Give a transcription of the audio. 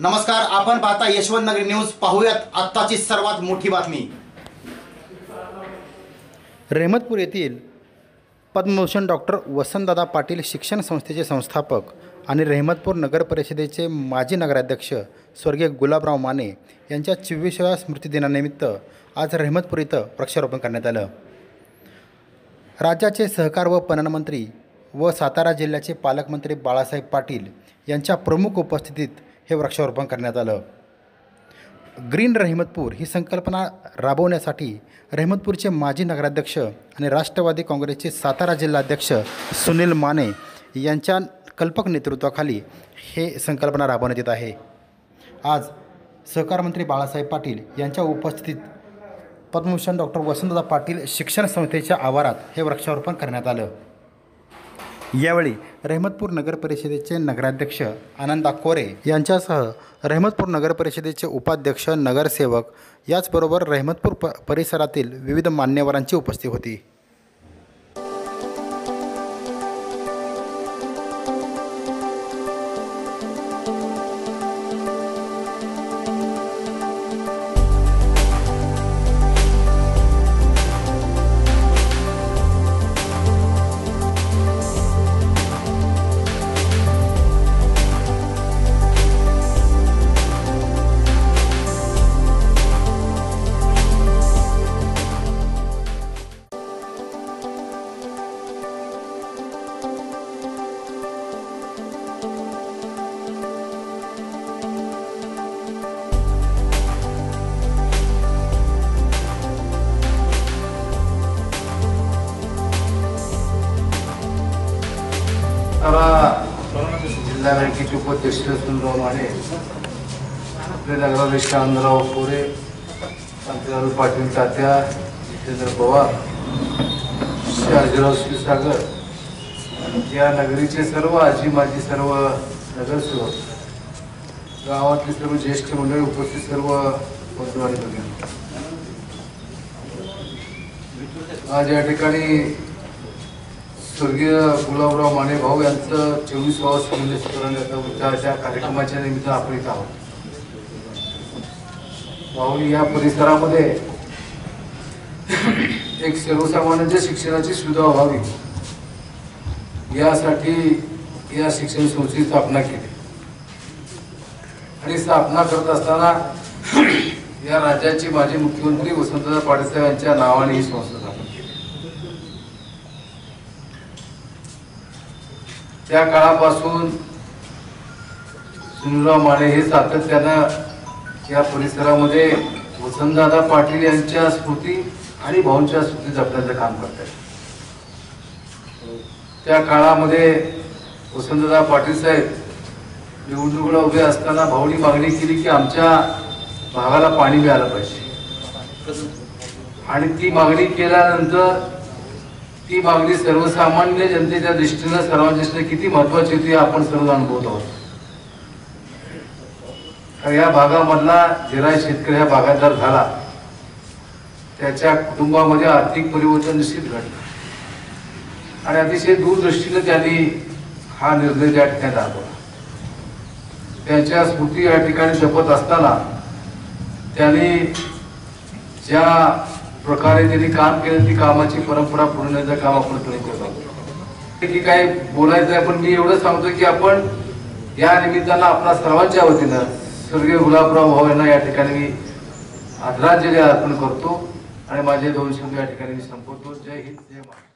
नमस्कार, आपण पाहता यशवंत नगरी न्यूज। पाहूयात आत्ताची सर्वात मोठी बातमी। रहमतपूर येथील पद्मभूषण डॉक्टर वसंतदादा पाटील शिक्षण संस्थेचे संस्थापक आणि रहमतपूर नगर परिषदेचे माजी नगराध्यक्ष स्वर्गीय गुलाबराव माने यांच्या 24व्या स्मृतिदिनानिमित्त आज रहमतपूर इथं वृक्षारोपण करण्यात आलं। राज्याचे सहकार व पणन मंत्री व सातारा जिल्ह्याचे पालकमंत्री बाळासाहेब पाटील यांच्या प्रमुख उपस्थितीत हे वृक्षारोपण करण्यात आलं। ग्रीन रहमतपूर ही संकल्पना राबवण्यासाठी रहमतपूरचे माजी नगराध्यक्ष आणि राष्ट्रवादी काँग्रेसचे सातारा जिल्हाध्यक्ष सुनील माने यांच्या कल्पक नेतृत्वाखाली हे संकल्पना राबवण्यात येत आहे। आज सहकार मंत्री बाळासाहेब पाटील यांच्या उपस्थितीत पद्मभूषण डॉक्टर वसंतदादा पाटील शिक्षण संस्थेच्या आवारात हे वृक्षारोपण करण्यात आलं। यावेळी रहमतपूर नगर परिषदेचे नगराध्यक्ष आनंदा कोरे यांच्यासह रहमतपूर नगर परिषदेचे उपाध्यक्ष नगरसेवक याचबरोबर रहमतपूर परिसरातील विविध मान्यवरांची उपस्थिती होती। जिल्हा बँकेचे उपाध्यक्ष सुनीलराव माने, आपले नगराध्यक्ष आनंदराव कोरे, शांतीलाल पाटील तात्या, जितेंद्र पवार, शार्जीराव क्षीरसागर या नगरीचे सर्व आजी माजी सर्व नगरसेवक, गावातली सर्व ज्येष्ठ मंडळी, उपस्थित सर्व बंधू आणि भगिनी, आज या ठिकाणी स्वर्गीय गुलाबराव माने भाऊ यांचं 24व्या स्मृतिदिनाच्या कार्यक्रमाच्या निमित्तानं आपण इथं आहोत। भाऊनी या परिसरामध्ये एक सर्वसामान्यांच्या शिक्षणाची सुविधा व्हावी यासाठी या शिक्षण संस्थेची स्थापना केली आणि स्थापना करत असताना या राज्याचे माजी मुख्यमंत्री वसंतदादा पाटील साहेब यांच्या नावाने ही संस्था स्थापन केली। त्या काळापासून सुनीलराव माने हे सातत्यानं या परिसरामध्ये वसंतदादा पाटील यांच्या स्मृती आणि भाऊंच्या स्मृती जपण्याचं काम करतात। त्या काळामध्ये वसंतदादा पाटील साहेब निवडणुकीला उभे असताना भाऊनी मागणी केली की आमच्या भागाला पाणी मिळालं पाहिजे आणि ती मागणी केल्यानंतर ती मागणी सर्वसामान्य जनतेच्या दृष्टीने सर्वांच्या दृष्टीने किती महत्वाची होती आपण सर्व अनुभवत आहोत। या भागामधला जिरा शेतकरी हा बागायतदार झाला, त्याच्या कुटुंबामध्ये आर्थिक परिवर्तन निश्चित घडलं आणि अतिशय दूरदृष्टीने त्यांनी हा निर्णय त्या ठिकाणी दाखवला। त्यांच्या स्मृती या ठिकाणी जपत असताना त्यांनी ज्या प्रकारे त्यांनी काम केलं ती कामाची परंपरा पूर्ण करण्याचं काम आपण करत आहोत। की काय बोलायचं आहे, पण मी एवढं सांगतो की आपण या निमित्तानं आपल्या सर्वांच्या वतीनं स्वर्गीय गुलाबराव भाऊ यांना या ठिकाणी मी आदरांजली अर्पण करतो आणि माझे 2 शब्द या ठिकाणी मी संपवतो। जय हिंद, जय महाराष्ट्र।